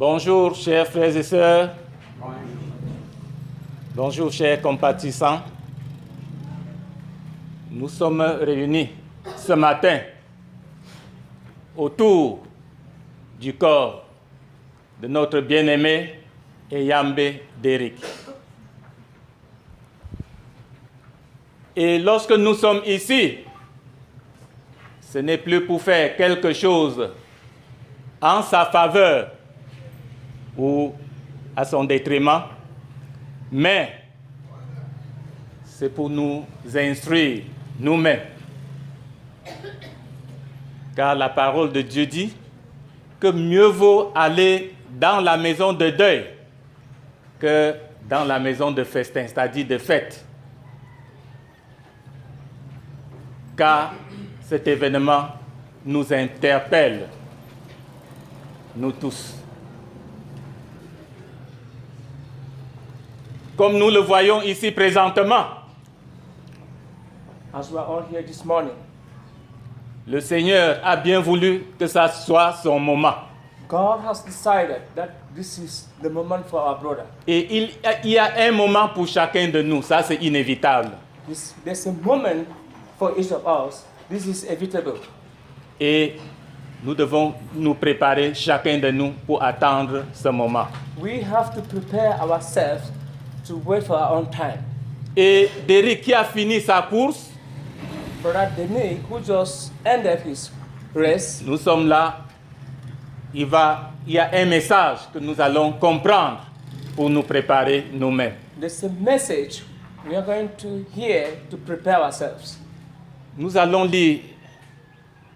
Bonjour, chers frères et sœurs. Bonjour, chers compatissants. Nous sommes réunis ce matin autour du corps de notre bien-aimé Eyambe Derrick. Et lorsque nous sommes ici, ce n'est plus pour faire quelque chose en sa faveur ou à son détriment, mais c'est pour nous instruire nous-mêmes. Car la parole de Dieu dit que mieux vaut aller dans la maison de deuil que dans la maison de festin, c'est-à-dire de fête. Car cet événement nous interpelle, nous tous. Comme nous le voyons ici présentement, as we are all here this morning, le Seigneur a bien voulu que ça soit son moment. God has decided that this is the moment for our brother. Et il y a un moment pour chacun de nous, ça c'est inévitable. There's a moment for each of us. This is inevitable. Et nous devons nous préparer, chacun de nous, pour attendre ce moment. We have to prepare ourselves to wait for our own time. Et Derrick qui a fini sa course, Brother Denis, who just ended his race, nous sommes là. Il y a un message que nous allons comprendre pour nous préparer nous-mêmes. there's a message we are going to hear to prepare ourselves. Nous allons lire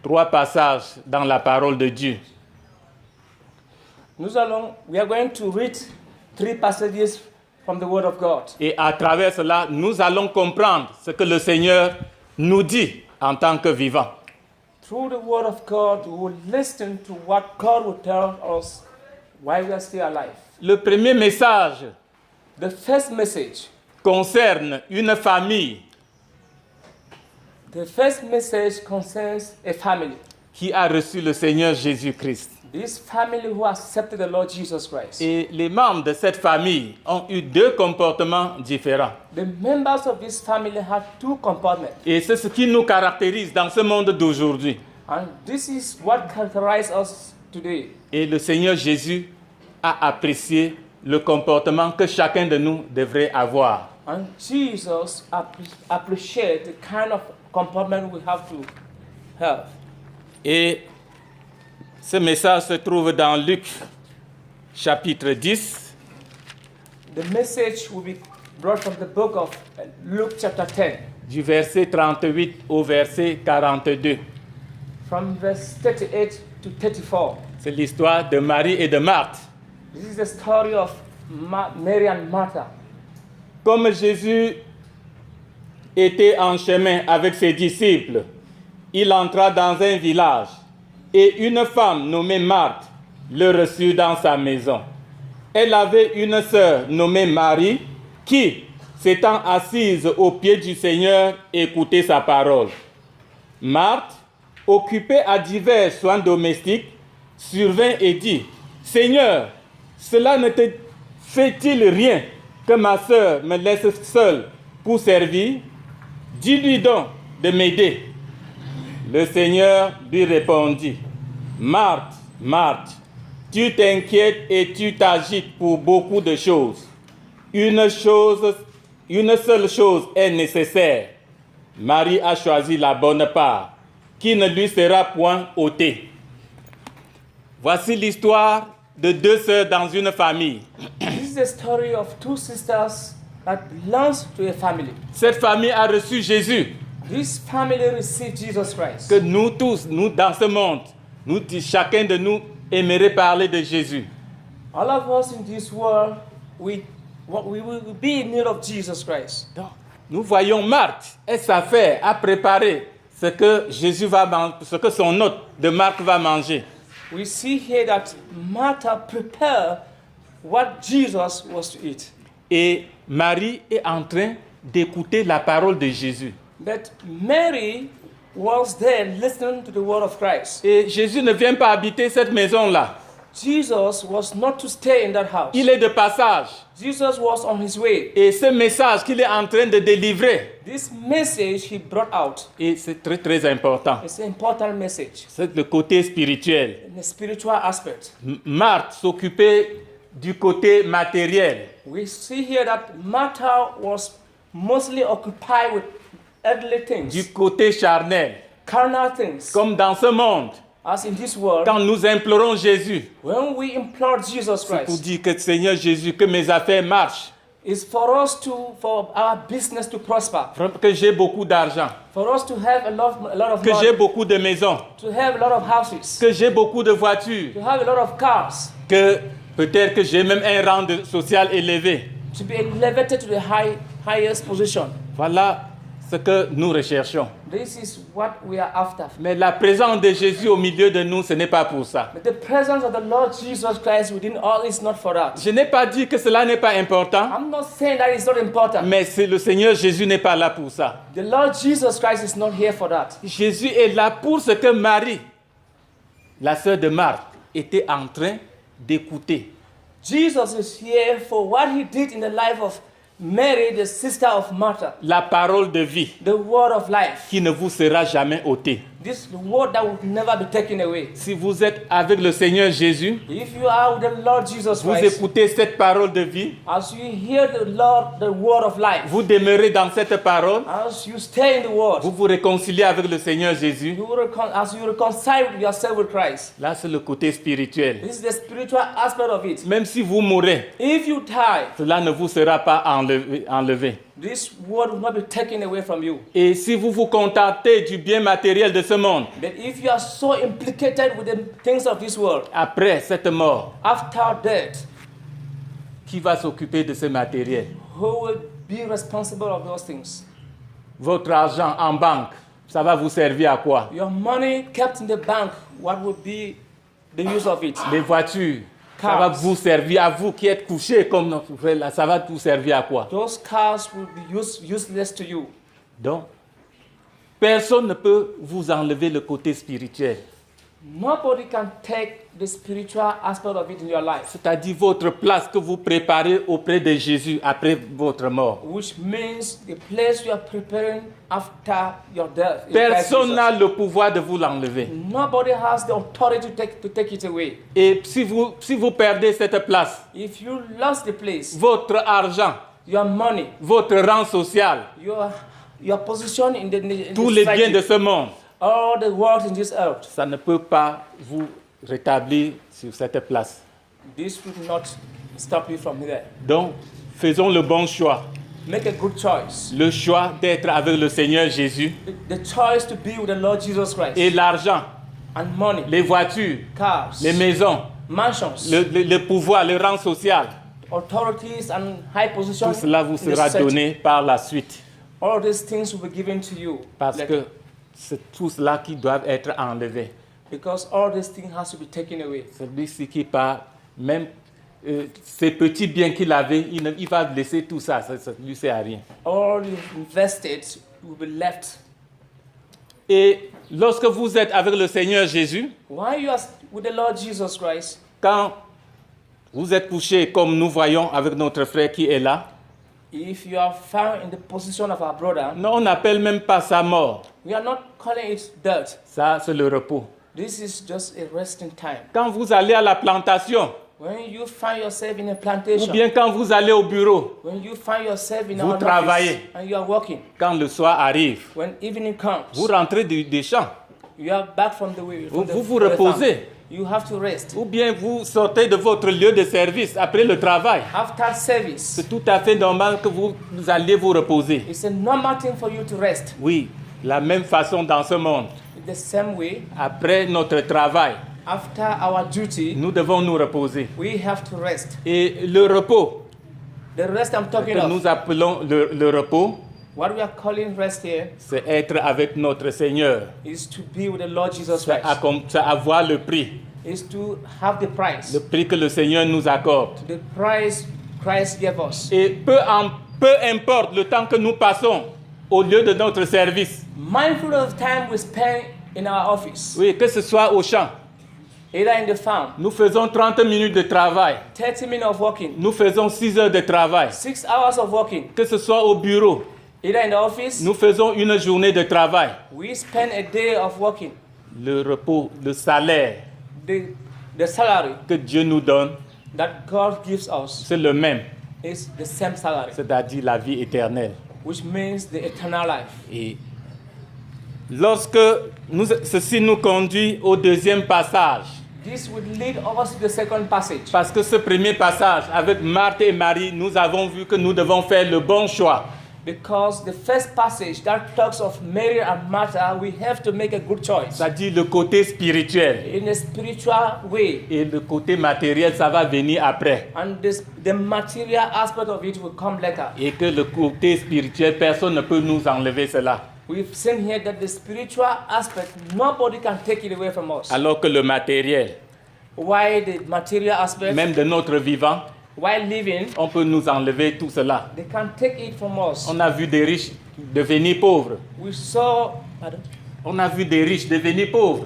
3 passages dans la parole de Dieu. We are going to read 3 passages from the Word of God. Et à travers cela, nous allons comprendre ce que le Seigneur nous dit en tant que vivants. Through the Word of God, we will listen to what God will tell us while we are still alive. Le premier message The first message, concerne une famille concerns a family. qui a reçu le Seigneur Jésus-Christ. This family who accepted the Lord Jesus Christ. Et les membres de cette famille ont eu 2 comportements différents. The members of this family had 2 compartments. Et c'est ce qui nous caractérise dans ce monde d'aujourd'hui. And this is what characterizes us today. Et le Seigneur Jésus a apprécié le comportement que chacun de nous devrait avoir. And Jesus appreciates the kind of compartment we have to have. Et ce message se trouve dans Luc chapitre 10, The message will be brought from the book of Luke chapter 10, du verset 38 au verset 42. from verse 38 to 34. C'est l'histoire de Marie et de Marthe. This is the story of Mary and Martha. Comme Jésus était en chemin avec ses disciples, il entra dans un village et une femme nommée Marthe le reçut dans sa maison. Elle avait une sœur nommée Marie qui, s'étant assise aux pieds du Seigneur, écoutait sa parole. Marthe, occupée à divers soins domestiques, survint et dit: Seigneur, cela ne te fait-il rien que ma sœur me laisse seule pour servir? Dis-lui donc de m'aider. Le Seigneur lui répondit: Marthe, Marthe, tu t'inquiètes et tu t'agites pour beaucoup de choses. Une seule chose est nécessaire. Marie a choisi la bonne part, qui ne lui sera point ôtée. Voici l'histoire de 2 sœurs dans une famille. This is the story of 2 sisters that belongs to a family. Cette famille a reçu Jésus. This family received Jesus Christ. Que nous tous, nous dans ce monde, chacun de nous aimerait parler de Jésus. All of us in this world, we will be in need of Jesus Christ. Donc, nous voyons Marthe et sa femme à préparer ce que ce que son hôte de Marthe va manger. We see here that Martha prepared what Jesus was to eat. Et Marie est en train d'écouter la parole de Jésus. But Mary was there listening to the word of Christ. Et Jésus ne vient pas habiter cette maison-là. Jesus was not to stay in that house. Il est de passage. Jesus was on his way. Et ce message qu'il est en train de délivrer, This message he brought out et c'est très très important, is an important message c'est le côté spirituel. in the spiritual aspect. Marthe s'occupait du côté matériel. We see here that Martha was mostly occupied with earthly things, Du côté charnel. carnal things. Comme dans ce monde, As in this world, quand nous implorons Jésus, when we implore Jesus pour Christ, dire que Seigneur Jésus, que mes affaires marchent, it's for us for our business to prosper, que j'ai beaucoup d'argent, for us to have a lot of que j'ai money, beaucoup de maisons, to have a lot of houses, que j'ai beaucoup de voitures, to have a lot of cars, que peut-être que j'ai même un rang social élevé. to be elevated to the highest position. Voilà ce que nous recherchons. This is what we are after. Mais la présence de Jésus au milieu de nous, ce n'est pas pour ça. But the presence of the Lord Jesus Christ within all is not for that. Je n'ai pas dit que cela n'est pas important, I'm not saying that it's not important. mais c'est le Seigneur Jésus n'est pas là pour ça. The Lord Jesus Christ is not here for that. Jésus est là pour ce que Marie, la sœur de Marthe, était en train d'écouter. Jesus is here for what he did in the life of Mary, the sister of Martha, La parole de vie the word of life. qui ne vous sera jamais ôtée. This word that will never be taken away. Si vous êtes avec le Seigneur Jésus, If you are with the Lord Jesus vous Christ, écoutez cette parole de vie, as you hear the Lord, the word of life, vous demeurez dans cette parole, as you stay in the word, vous vous réconciliez avec le Seigneur Jésus. you will as you reconcile yourself with Christ. Là, c'est le côté spirituel. This is the spiritual aspect of it. Même si vous mourrez, If you die, cela ne vous sera pas enlevé. this word will not be taken away from you. Et si vous vous contentez du bien matériel de ce monde, But if you are so implicated with the things of this world, après cette mort, after death, qui va s'occuper de ce matériel? who will be responsible of those things? Votre argent en banque, ça va vous servir à quoi? Your money kept in the bank, what will be the use of it? Les voitures, ça va vous servir à vous qui êtes couchés comme notre frère là, ça va vous servir à quoi? Those cars will be useless to you. Donc, personne ne peut vous enlever le côté spirituel. Nobody can take the spiritual aspect of it in your life, C'est-à-dire votre place que vous préparez auprès de Jésus après votre mort. which means the place you are preparing after your death. in Christ Personne Jesus. n'a le pouvoir de vous l'enlever. Nobody has the authority to take it away. Et si vous perdez cette place, If you lost the place, votre argent, your money, votre rang social, your position in the tous les biens de society, ce monde, all the wealth in this earth, ça ne peut pas vous rétablir sur cette place. this will not stop you from there. Donc, faisons le bon choix. Make a good choice. Le choix d'être avec le Seigneur Jésus The choice to be with the Lord Jesus Christ. et l'argent, And money, les voitures, cars, les maisons, mansions, le pouvoir, le rang social, authorities and high positions. tout cela vous in the sera society. donné par la suite. All these things will be given to you. Parce Like- que c'est tout cela qui doit être enlevé. because all these things has to be taken away. Celui-ci qui part, même ces petits biens qu'il avait, il va laisser tout ça, ça ne lui sert à rien. All you invested will be left. Et lorsque vous êtes avec le Seigneur Jésus, While you are with the Lord Jesus Christ, quand vous êtes couché comme nous voyons avec notre frère qui est là, if you are found in the position of our brother, non, on n'appelle même pas ça mort. we are not calling it death. Ça, c'est le repos. This is just a resting time. Quand vous allez à la plantation, When you find yourself in a ou plantation, bien quand vous allez au bureau, when you find yourself in Vous an travaillez. office and you are working, quand le soir arrive, when evening comes, vous rentrez des champs, you are back from the way. vous vous reposez. You have to rest. Ou bien vous sortez de votre lieu de service après le travail. After service, C'est tout à fait normal que vous alliez vous reposer. it's a normal thing for you to rest. Oui, la même façon dans ce monde. The same way, Après notre travail, after our duty, nous devons nous reposer. we have to rest. Et le repos, The rest I'm talking que of, nous appelons le repos, what we are calling rest here, c'est être avec notre Seigneur. is to be with the Lord Jesus C'est Christ. c'est avoir le prix. Is to have the price. Le prix que le Seigneur nous accorde. The price Christ gave us. Et peu importe le temps que nous passons au lieu de notre service. Mindful of the time we spend in our office, Oui, que ce soit au champ, either in the farm, Nous faisons 30 minutes de travail. 30 minutes of working, Nous faisons 6 heures de travail. 6 hours of working, Que ce soit au bureau, either in the office, nous faisons une journée de travail. we spend a day of working. Le repos, le salaire The salary que Dieu nous donne, that God gives us c'est le même, is the same salary, c'est-à-dire la vie éternelle. which means the eternal life. Et lorsque ceci nous conduit au deuxième passage, This would lead us to the second passage. parce que ce premier passage, avec Marthe et Marie, nous avons vu que nous devons faire le bon choix. Because the first passage that talks of Mary and Martha, we have to make a good choice. C'est-à-dire le côté spirituel. In a spiritual way. Et le côté matériel, ça va venir après. And the material aspect of it will come later. Et que le côté spirituel, personne ne peut nous enlever cela. We've seen here that the spiritual aspect, nobody can take it away from us. Alors que le matériel, Why the material aspect, même de notre vivant, while living, on peut nous enlever tout cela. they can take it from us. On a vu des riches devenir pauvres. We saw, On a vu des riches devenir pauvres.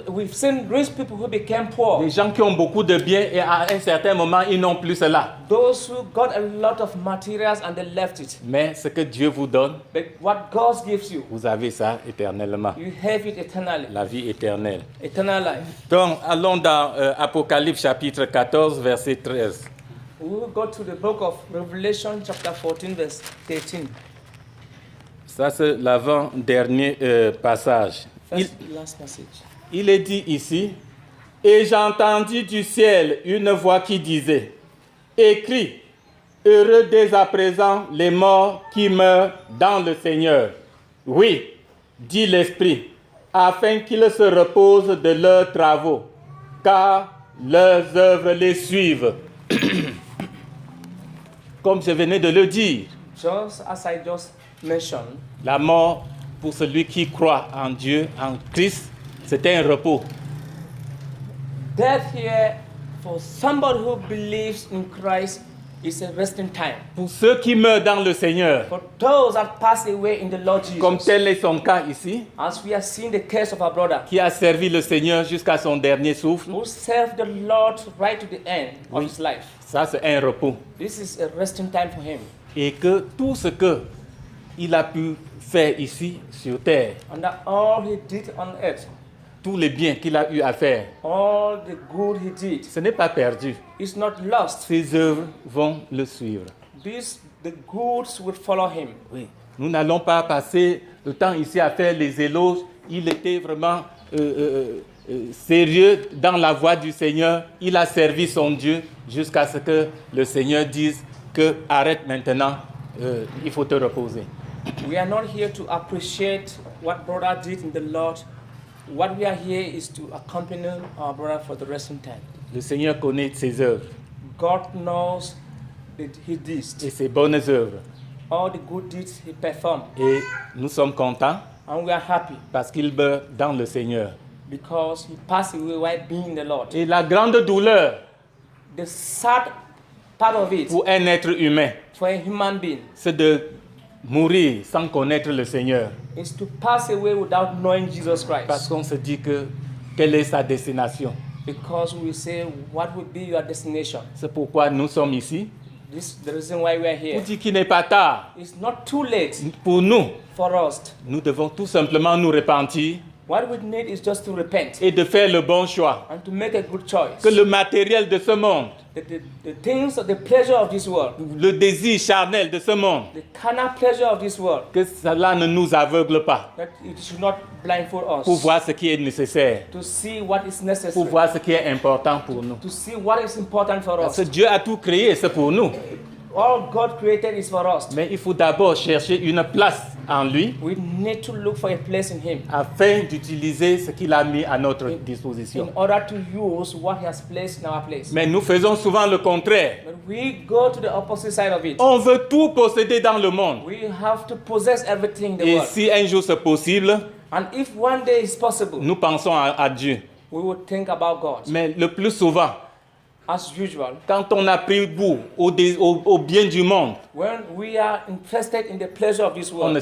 we've seen rich people who became poor. Des gens qui ont beaucoup de biens et à un certain moment, ils n'ont plus cela. Those who got a lot of materials and they left it. Mais ce que Dieu vous donne, But what God gives you, vous avez ça éternellement. you have it eternally. La vie éternelle. Eternal life. Donc, allons dans Apocalypse chapitre 14, verset 13. We will go to the book of Revelation chapter 14 verse 13. Ça, c'est l'avant-dernier passage. First, last passage. Il est dit ici, « Et j'entendis du ciel une voix qui disait, « Écris, heureux dès à présent les morts qui meurent dans le Seigneur. Oui, dit l'Esprit, afin qu'ils se reposent de leurs travaux, car leurs œuvres les suivent. » Comme je venais de le dire, Just as I just mentioned, la mort pour celui qui croit en Dieu, en Christ, c'est un repos. death here for somebody who believes in Christ is a resting time. Pour ceux qui meurent dans le Seigneur, For those that pass away in the Lord Jesus, comme tel est son cas ici, as we have seen the case of our brother, qui a servi le Seigneur jusqu'à son dernier souffle, who served the Lord right to the end of his life. ça c'est un repos. This is a resting time for him. Et que tout ce que il a pu faire ici sur terre, And that all he did on earth, tous les biens qu'il a eu à faire, all the good he did, ce n'est pas perdu. is not lost. Ses œuvres vont le suivre. The goods will follow him. Oui. Nous n'allons pas passer le temps ici à faire les éloges. Il était vraiment sérieux dans la voie du Seigneur. Il a servi son Dieu jusqu'à ce que le Seigneur dise que arrête maintenant, il faut te reposer. We are not here to appreciate what brother did in the Lord. What we are here is to accompany our brother for the resting time. Le Seigneur connaît ses œuvres God knows that he did et ses bonnes œuvres. all the good deeds he performed, Et nous sommes contents and we are happy parce qu'il meurt dans le Seigneur. because he passed away while being in the Lord. Et la grande douleur The sad part of it pour un être humain, for a human being c'est de mourir sans connaître le Seigneur. is to pass away without knowing Jesus Parce Christ. qu'on se dit que quelle est sa destination. Because we say, what would be your destination? C'est pourquoi nous sommes ici. This is the reason why we are Pour here. dire qu'il n'est pas tard. It's not too late Pour nous, for us. nous devons tout simplement nous repentir What we need is just to repent et de faire le bon choix. and to make a good choice. Que le matériel de ce monde, The things, the pleasure of this world, le désir charnel de ce monde, the carnal pleasure of this world, que cela ne nous aveugle pas that it should not blindfold pour us voir ce qui est nécessaire, to see what is pour necessary, voir ce qui est important pour nous. to see what is important for Parce us. que Dieu a tout créé, c'est pour nous. All God created is for us. Mais il faut d'abord chercher une place en lui We need to look for a place in Him afin d'utiliser ce qu'il a mis à notre in disposition. order to use what He has placed in our place. Mais nous faisons souvent le contraire. But we go to the opposite side of it. On veut tout posséder dans le monde. We have to possess everything in the Et world. si un jour c'est possible, And if one day is possible, nous pensons à Dieu. we will think about God. Mais le plus souvent, as usual, quand on a pris goût au bien du monde, when we are interested in the pleasure of this on world,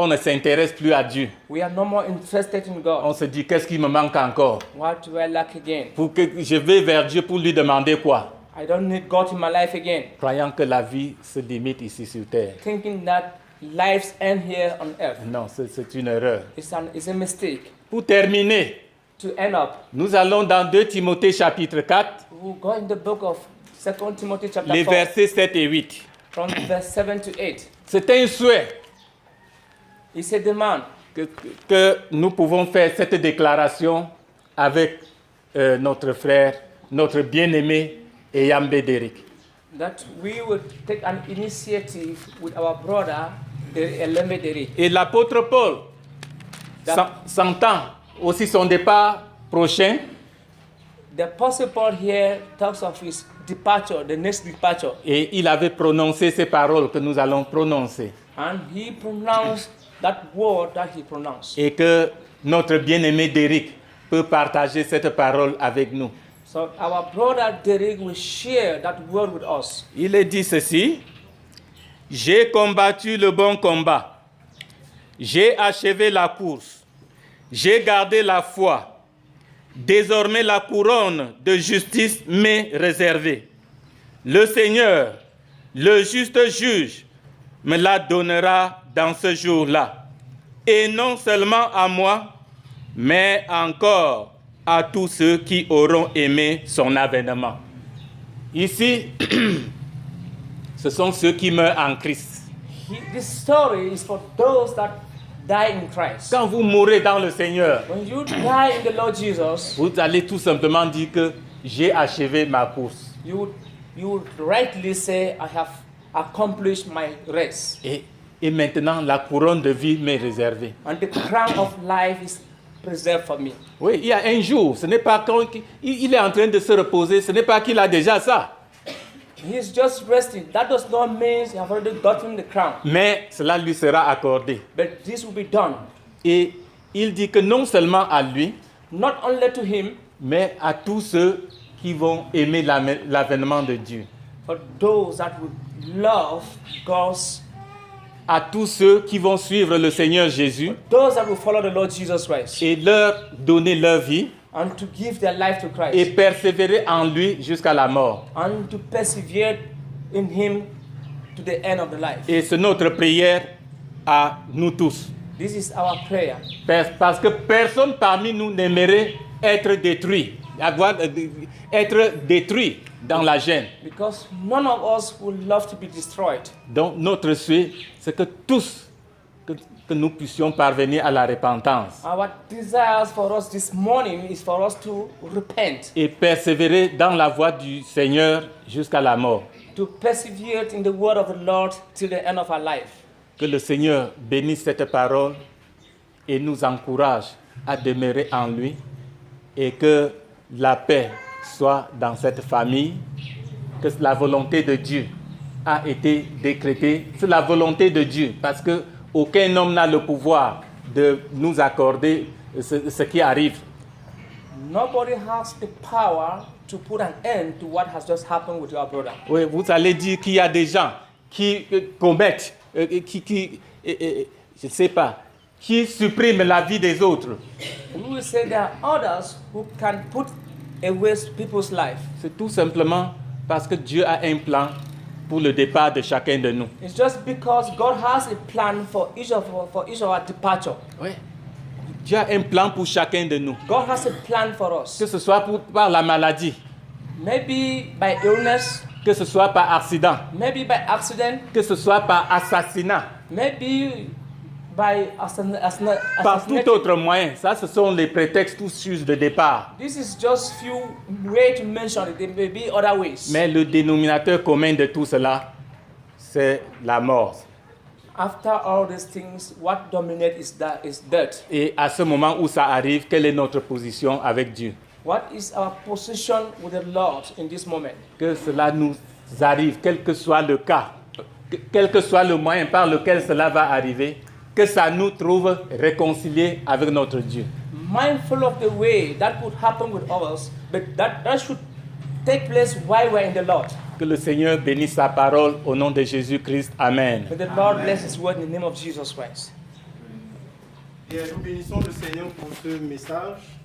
ne s'intéresse plus à Dieu. we are no more interested in God. On se dit, qu'est-ce qui me manque encore? What do I lack again? Pour que je vais vers Dieu pour lui demander quoi? I don't need God in my life again. Croyant que la vie se limite ici sur terre. Thinking that lives end here on earth. Non, c'est une erreur. It's a mistake. Pour terminer, To end up, nous allons dans 2 Timothée chapitre 4, we'll go in the book of 2 Timothy chapter les 4, versets 7 et 8. from verse 7 to 8. C'est un souhait It's a demand que nous pouvons faire cette déclaration avec notre frère, notre bien-aimé Eyam Bédéric. that we will take an initiative with our brother, Elembe Deri. Et l'apôtre Paul s'entend aussi son départ prochain. The Apostle Paul here talks of his departure, the next departure, Et il avait prononcé ces paroles que nous allons prononcer. and he pronounced that word that he pronounced. Et que notre bien-aimé Déric peut partager cette parole avec nous. So our brother Derek will share that word with us. Il est dit ceci: j'ai combattu le bon combat, j'ai achevé la course, j'ai gardé la foi. Désormais la couronne de justice m'est réservée. Le Seigneur, le juste juge, me la donnera dans ce jour-là. Et non seulement à moi, mais encore à tous ceux qui auront aimé son avènement. Ici, ce sont ceux qui meurent en Christ. This story is for those that die in Christ. Quand vous mourrez dans le Seigneur, When you die in the Lord Jesus, vous allez tout simplement dire que j'ai achevé ma course. you would rightly say, I have accomplished my race. Et maintenant, la couronne de vie m'est réservée. And the crown of life is preserved for me. Oui, il y a un jour, ce n'est pas quand il est en train de se reposer, ce n'est pas qu'il a déjà ça. He's just resting. That does not mean he has already gotten the crown. Mais cela lui sera accordé. But this will be done. Et il dit que non seulement à lui, Not only to him, mais à tous ceux qui vont aimer l'avènement de Dieu. but those that would love God's, À tous ceux qui vont suivre le Seigneur Jésus those that will follow the Lord Jesus Christ, et leur donner leur vie and to give their life to Christ, et persévérer en lui jusqu'à la mort. and to persevere in him to the end of the life. Et c'est notre prière à nous tous. This is our prayer. Parce que personne parmi nous n'aimerait être détruit, être détruit dans la gêne. Because none of us would love to be destroyed. Donc notre souhait, c'est que tous, que nous puissions parvenir à la repentance Our desires for us this morning is for us to repent, et persévérer dans la voie du Seigneur jusqu'à la mort. to persevere in the word of the Lord till the end of our life. Que le Seigneur bénisse cette parole et nous encourage à demeurer en lui et que la paix soit dans cette famille, que la volonté de Dieu a été décrétée. C'est la volonté de Dieu parce que aucun homme n'a le pouvoir de nous accorder ce qui arrive. Nobody has the power to put an end to what has just happened with your brother. Oui, vous allez dire qu'il y a des gens qui commettent, je ne sais pas, qui suppriment la vie des autres. We will say there are others who can put away people's life. C'est tout simplement parce que Dieu a un plan pour le départ de chacun de nous. It's just because God has a plan for each of our departure. Oui. Dieu a un plan pour chacun de nous. God has a plan for us. Que ce soit par la maladie, Maybe by illness, que ce soit par accident, maybe by accident, que ce soit par assassinat, maybe by par tout autre moyen. Ça, ce sont les prétextes tous de départ. This is just few ways to mention it. There may be other ways. Mais le dénominateur commun de tout cela, c'est la mort. After all these things, what dominates is death. Et à ce moment où ça arrive, quelle est notre position avec Dieu? What is our position with the Lord in this moment? Que cela nous arrive, quel que soit le cas, quel que soit le moyen par lequel cela va arriver, que ça nous trouve réconciliés avec notre Dieu. Mindful of the way that could happen with others, but that should take place while we're in the Lord. Que le Seigneur bénisse sa parole au nom de Jésus-Christ. Amen. May the Lord bless His word in the name of Jesus Christ. Bien, nous bénissons le Seigneur pour ce message.